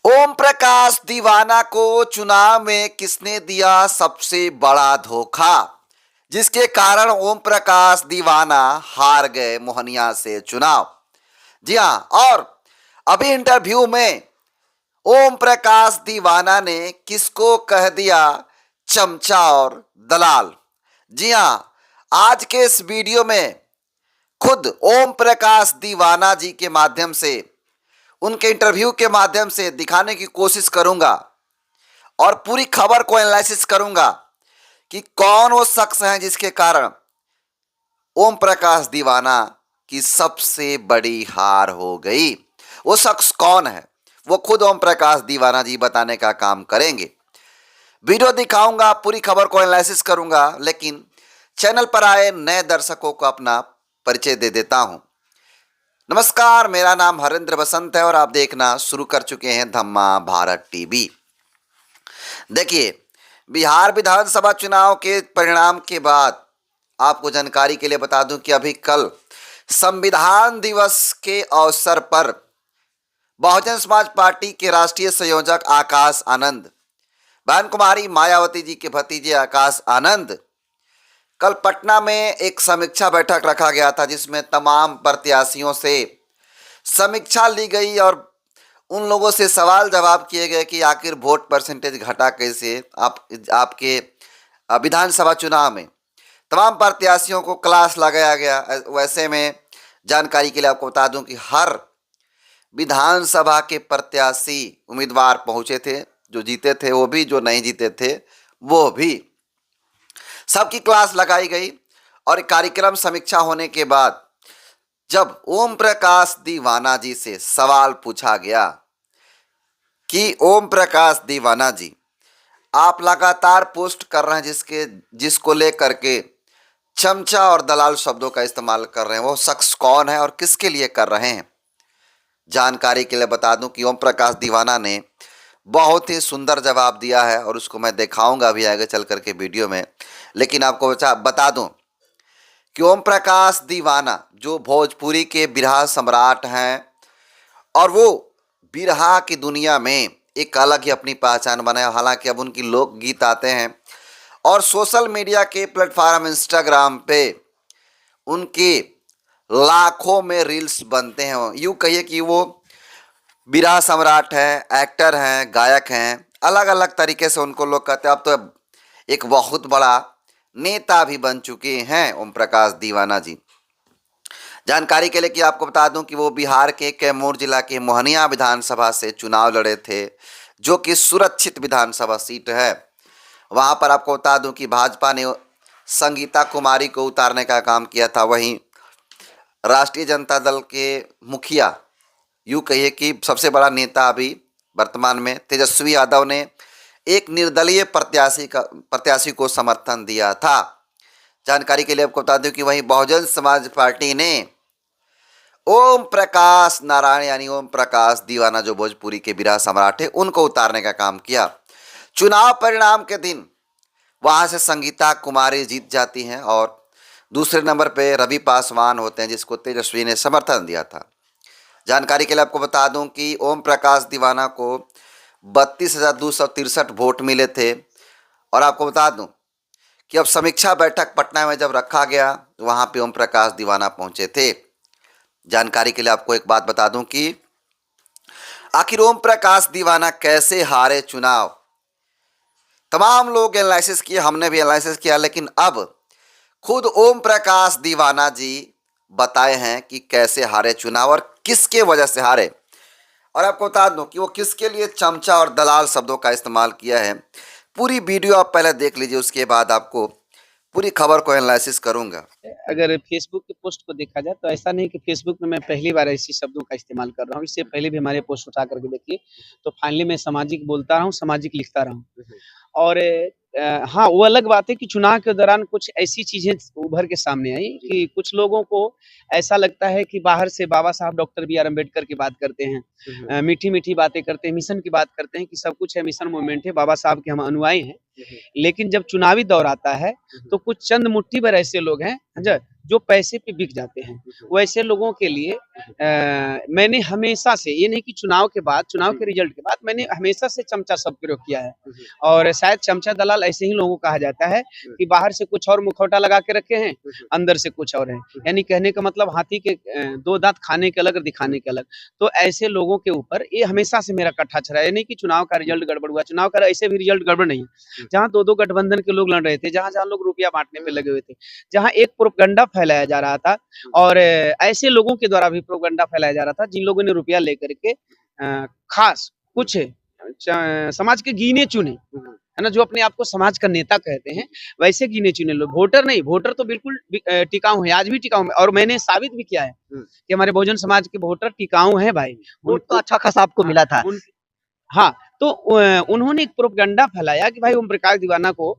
ओम प्रकाश दीवाना को चुनाव में किसने दिया सबसे बड़ा धोखा, जिसके कारण ओम प्रकाश दीवाना हार गए मोहनिया से चुनाव। जी हां, और अभी इंटरव्यू में ओम प्रकाश दीवाना ने किसको कह दिया चमचा और दलाल। जी हां, आज के इस वीडियो में खुद ओम प्रकाश दीवाना जी के माध्यम से, उनके इंटरव्यू के माध्यम से दिखाने की कोशिश करूंगा और पूरी खबर को एनालिसिस करूंगा कि कौन वो शख्स है जिसके कारण ओम प्रकाश दीवाना की सबसे बड़ी हार हो गई। वो शख्स कौन है वो खुद ओम प्रकाश दीवाना जी बताने का काम करेंगे। वीडियो दिखाऊंगा, पूरी खबर को एनालिसिस करूंगा, लेकिन चैनल पर आए नए दर्शकों को अपना परिचय दे देता हूं। नमस्कार, मेरा नाम हरेंद्र बसंत है और आप देखना शुरू कर चुके हैं धम्मा भारत टीवी। देखिए, बिहार विधानसभा चुनाव के परिणाम के बाद आपको जानकारी के लिए बता दूं कि अभी कल संविधान दिवस के अवसर पर बहुजन समाज पार्टी के राष्ट्रीय संयोजक आकाश आनंद, बहन कुमारी मायावती जी के भतीजे आकाश आनंद, कल पटना में एक समीक्षा बैठक रखा गया था जिसमें तमाम प्रत्याशियों से समीक्षा ली गई और उन लोगों से सवाल जवाब किए गए कि आखिर वोट परसेंटेज घटा कैसे आपके विधानसभा चुनाव में तमाम प्रत्याशियों को क्लास लगाया गया। वैसे में जानकारी के लिए आपको बता दूं कि हर विधानसभा के प्रत्याशी उम्मीदवार पहुंचे थे, जो जीते थे वो भी, जो नहीं जीते थे वो भी, सबकी क्लास लगाई गई। और कार्यक्रम समीक्षा होने के बाद जब ओम प्रकाश दीवाना जी से सवाल पूछा गया कि ओम प्रकाश दीवाना जी, आप लगातार पोस्ट कर रहे हैं जिसको लेकर के चमचा और दलाल शब्दों का इस्तेमाल कर रहे हैं, वो शख्स कौन है और किसके लिए कर रहे हैं। जानकारी के लिए बता दूं कि ओम प्रकाश दीवाना ने बहुत ही सुंदर जवाब दिया है और उसको मैं दिखाऊंगा अभी आगे चल करके वीडियो में। लेकिन आपको बता दूं कि ओम प्रकाश दीवाना जो भोजपुरी के बिरहा सम्राट हैं और वो बिरहा की दुनिया में एक अलग ही अपनी पहचान बनाए। हालांकि अब उनकी लोकगीत आते हैं और सोशल मीडिया के प्लेटफॉर्म इंस्टाग्राम पे उनके लाखों में रील्स बनते हैं। यूँ कहिए कि वो बिरहा सम्राट हैं, एक्टर हैं, गायक हैं, अलग अलग तरीके से उनको लोग कहते हैं। अब तो एक बहुत बड़ा नेता भी बन चुके हैं ओम प्रकाश दीवाना जी। जानकारी के लिए कि आपको बता दूं कि वो बिहार के कैमूर जिला के मोहनिया विधानसभा से चुनाव लड़े थे, जो कि सुरक्षित विधानसभा सीट है। वहां पर आपको बता दूं कि भाजपा ने संगीता कुमारी को उतारने का काम किया था। वहीं राष्ट्रीय जनता दल के मुखिया, यूँ कहिए कि सबसे बड़ा नेता अभी वर्तमान में तेजस्वी यादव ने एक निर्दलीय प्रत्याशी को समर्थन दिया था। जानकारी के लिए आपको बता दूं कि वहीं बहुजन समाज पार्टी ने ओम प्रकाश नारायण यानी ओम प्रकाश दीवाना, जो भोजपुरी के बिरहा सम्राट है, उनको उतारने का काम किया। चुनाव परिणाम के दिन वहां से संगीता कुमारी जीत जाती हैं और दूसरे नंबर पे रवि पासवान होते हैं, जिसको तेजस्वी ने समर्थन दिया था। जानकारी के लिए आपको बता दूं कि ओम प्रकाश दीवाना को 32,263 वोट मिले थे। और आपको बता दूं कि अब समीक्षा बैठक पटना में जब रखा गया तो वहां पे ओम प्रकाश दीवाना पहुंचे थे। जानकारी के लिए आपको एक बात बता दूं कि आखिर ओम प्रकाश दीवाना कैसे हारे चुनाव। तमाम लोग एनालिसिस किए, हमने भी एनालिसिस किया, लेकिन अब खुद ओम प्रकाश दीवाना जी बताए हैं कि कैसे हारे चुनाव और किसके वजह से हारे। और आपको बता दूं कि वो किसके लिए चमचा और दलाल शब्दों का इस्तेमाल किया है। पूरी वीडियो आप पहले देख लीजिए, उसके बाद आपको पूरी खबर को एनालिसिस करूंगा। अगर फेसबुक के पोस्ट को देखा जाए तो ऐसा नहीं कि फेसबुक में मैं पहली बार ऐसी शब्दों का इस्तेमाल कर रहा हूँ। इससे पहले भी हमारे पोस्ट उठा करके देखिए, तो फाइनली मैं सामाजिक बोलता रहा हूँ, सामाजिक लिखता रहा हूँ। और हाँ, वो अलग बात है कि चुनाव के दौरान कुछ ऐसी चीजें उभर के सामने आई कि कुछ लोगों को ऐसा लगता है कि बाहर से बाबा साहब डॉक्टर बी आर अम्बेडकर की बात करते हैं, मीठी मीठी बातें करते हैं, मिशन की बात करते हैं कि सब कुछ है, मिशन मूवमेंट है, बाबा साहब के हम अनुयायी हैं। लेकिन जब चुनावी दौर आता है तो कुछ चंद मुट्ठी भर ऐसे लोग हैं जो पैसे पे बिक जाते हैं। वैसे लोगों के लिए मैंने हमेशा से, ये नहीं कि चुनाव के बाद, चुनाव के रिजल्ट के बाद, मैंने हमेशा से चमचा शब्द प्रयोग किया है। और शायद चमचा दलाल ऐसे ही लोगों को कहा जाता है कि बाहर से कुछ और मुखौटा लगा के रखे हैं, अंदर से कुछ और है। यानी कहने का मतलब हाथी के दो दांत, खाने के अलग और दिखाने के अलग। तो ऐसे लोगों के ऊपर ये हमेशा से मेरा कट्टा छरा है। ये नहीं कि चुनाव का रिजल्ट गड़बड़ हुआ, चुनाव का ऐसे भी रिजल्ट गड़बड़ नहीं है। जहाँ दो दो गठबंधन के लोग लड़ रहे थे, जहाँ जहाँ लोग रुपया बांटने पे लगे हुए थे, जहाँ एक प्रोपगंडा फैलाया जा रहा था, और ऐसे लोगों के द्वारा भी प्रोपगंडा फैलाया जा रहा था जिन लोगों ने रुपया लेकर के खास कुछ समाज के गिने चुने, है ना, जो अपने आप को समाज का नेता कहते हैं, वैसे गिने चुने लोग, वोटर नहीं। वोटर तो बिल्कुल टिकाऊ है, आज भी टिकाऊ है, और मैंने साबित भी किया है कि हमारे बहुजन समाज के वोटर टिकाऊ हैं भाई। वोट तो अच्छा खासा आपको मिला था। हाँ, तो उन्होंने एक प्रोपगंडा फैलाया कि भाई ओम प्रकाश दीवाना को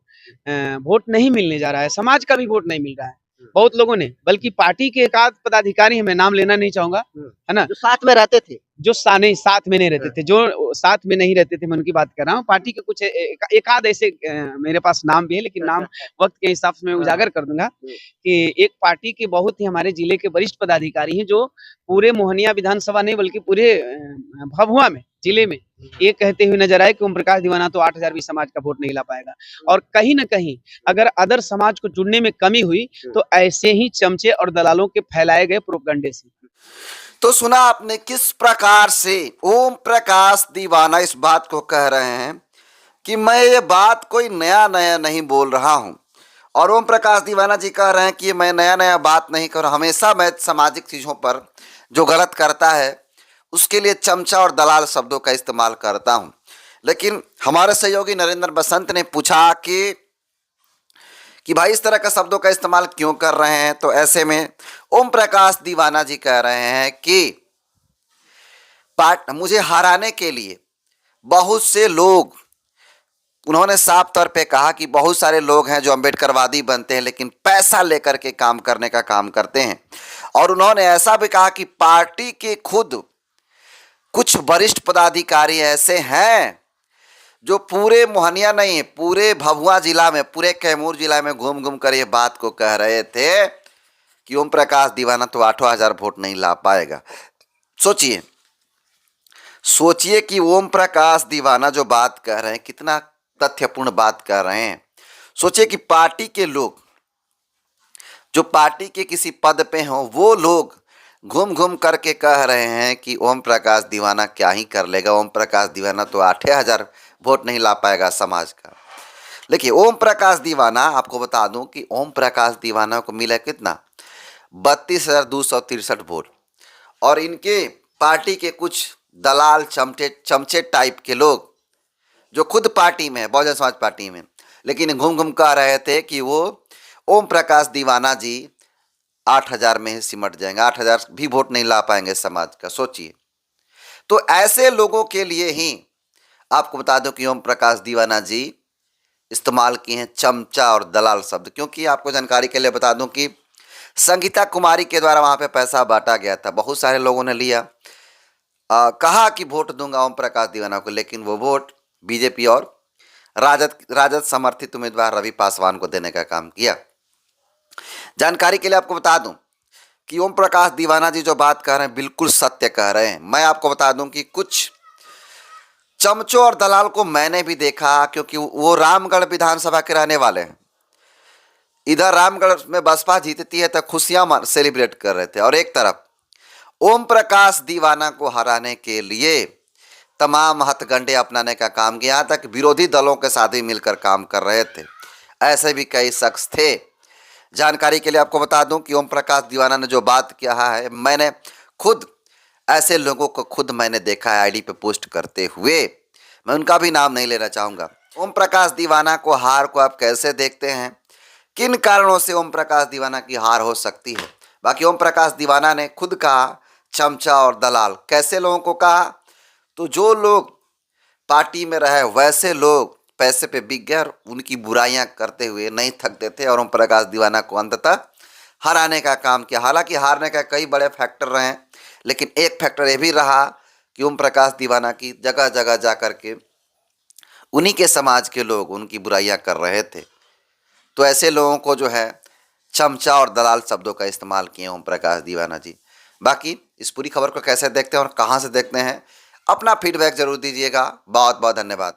वोट नहीं मिलने जा रहा है, समाज का भी वोट नहीं मिल रहा है। बहुत लोगों ने, बल्कि पार्टी के एक आध पदाधिकारी हैं, मैं नाम लेना नहीं चाहूंगा, है ना, जो साथ में रहते थे, जो साथ में नहीं रहते थे, जो साथ में नहीं रहते थे, मैं उनकी बात कर रहा हूँ। पार्टी के कुछ एक आध ऐसे मेरे पास नाम भी है, लेकिन नाम वक्त के हिसाब से मैं उजागर कर दूंगा कि एक पार्टी के बहुत ही हमारे जिले के वरिष्ठ पदाधिकारी हैं, जो पूरे मोहनिया विधानसभा नहीं बल्कि पूरे भभुआ में, जिले में, ये कहते हुए नजर आए कि ओम प्रकाश दीवाना तो 8,000 भी समाज का वोट नहीं ला पाएगा। और कहीं ना कहीं अगर अदर समाज को जुड़ने में कमी हुई तो ऐसे ही चमचे और दलालों के फैलाए गए प्रोपगंडे से। तो सुना आपने किस प्रकार से ओम प्रकाश दीवाना इस बात को कह रहे हैं कि मैं ये बात कोई नया नया नहीं बोल रहा हूं, और ओम प्रकाश दीवाना जी कह रहे हैं कि मैं नया नया बात नहीं कर रहा, हमेशा मैं सामाजिक चीज़ों पर जो गलत करता है उसके लिए चमचा और दलाल शब्दों का इस्तेमाल करता हूं। लेकिन हमारे सहयोगी नरेंद्र बसंत ने पूछा कि भाई इस तरह का शब्दों का इस्तेमाल क्यों कर रहे हैं। तो ऐसे में ओम प्रकाश दीवाना जी कह रहे हैं कि मुझे हराने के लिए बहुत से लोग, उन्होंने साफ तौर पे कहा कि बहुत सारे लोग हैं जो अम्बेडकरवादी बनते हैं लेकिन पैसा लेकर के काम करने का काम करते हैं। और उन्होंने ऐसा भी कहा कि पार्टी के खुद कुछ वरिष्ठ पदाधिकारी ऐसे हैं जो पूरे मोहनिया नहीं, पूरे भभुआ जिला में, पूरे कैमूर जिला में घूम घूम कर ये बात को कह रहे थे कि ओम प्रकाश दीवाना तो 8,000 वोट नहीं ला पाएगा। सोचिए कि ओम प्रकाश दीवाना जो बात कह रहे हैं कितना तथ्यपूर्ण बात कर रहे हैं। सोचिए कि पार्टी के लोग जो पार्टी के किसी पद पे हों, वो लोग घूम घूम करके कह रहे हैं कि ओम प्रकाश दीवाना क्या ही कर लेगा, ओम प्रकाश दीवाना तो 8,000 वोट नहीं ला पाएगा समाज का। देखिए ओम प्रकाश दीवाना, आपको बता दूं कि ओम प्रकाश दीवाना को मिला कितना, 32,263 वोट। और इनके पार्टी के कुछ दलाल चमचे टाइप के लोग जो खुद पार्टी में है, बहुजन समाज पार्टी में, लेकिन घूम घूम कह रहे थे कि वो ओम प्रकाश दीवाना जी 8,000 में ही सिमट जाएंगे, 8,000 भी वोट नहीं ला पाएंगे समाज का। सोचिए, तो ऐसे लोगों के लिए ही आपको बता दूं कि ओम प्रकाश दीवाना जी इस्तेमाल किए हैं चमचा और दलाल शब्द। क्योंकि आपको जानकारी के लिए बता दूं कि संगीता कुमारी के द्वारा वहां पे पैसा बांटा गया था, बहुत सारे लोगों ने लिया, कहा कि वोट दूंगा ओम प्रकाश दीवाना को, लेकिन वो वोट बीजेपी और राजद समर्थित उम्मीदवार रवि पासवान को देने का काम किया। जानकारी के लिए आपको बता दूं कि ओम प्रकाश दीवाना जी जो बात कह रहे हैं बिल्कुल सत्य कह रहे हैं। मैं आपको बता दूं कि कुछ चमचों और दलाल को मैंने भी देखा, क्योंकि वो रामगढ़ विधानसभा के रहने वाले हैं। इधर रामगढ़ में बसपा जीतती है तो खुशियां सेलिब्रेट कर रहे थे, और एक तरफ ओम प्रकाश दीवाना को हराने के लिए तमाम हथकंडे अपनाने का काम किया, यहाँ तक विरोधी दलों के साथ भी मिलकर काम कर रहे थे। ऐसे भी कई शख्स थे। जानकारी के लिए आपको बता दूं कि ओम प्रकाश दीवाना ने जो बात किया है, मैंने खुद ऐसे लोगों को मैंने देखा है आईडी पे पोस्ट करते हुए, मैं उनका भी नाम नहीं लेना चाहूँगा। ओम प्रकाश दीवाना को हार को आप कैसे देखते हैं, किन कारणों से ओम प्रकाश दीवाना की हार हो सकती है? बाकी ओम प्रकाश दीवाना ने खुद कहा चमचा और दलाल, कैसे लोगों को कहा, तो जो लोग पार्टी में रहे वैसे लोग पैसे पे बिक गए और उनकी बुराइयां करते हुए नहीं थकते थे, और ओम प्रकाश दीवाना को अंततः हराने का काम किया। हालांकि हारने का कई बड़े फैक्टर रहे, लेकिन एक फैक्टर ये भी रहा कि ओम प्रकाश दीवाना की जगह जगह जा कर के उन्हीं के समाज के लोग उनकी बुराइयां कर रहे थे। तो ऐसे लोगों को जो है चमचा और दलाल शब्दों का इस्तेमाल किए ओम प्रकाश दीवाना जी। बाकी इस पूरी खबर को कैसे देखते हैं और कहां से देखते हैं, अपना फीडबैक जरूर दीजिएगा। बहुत बहुत धन्यवाद।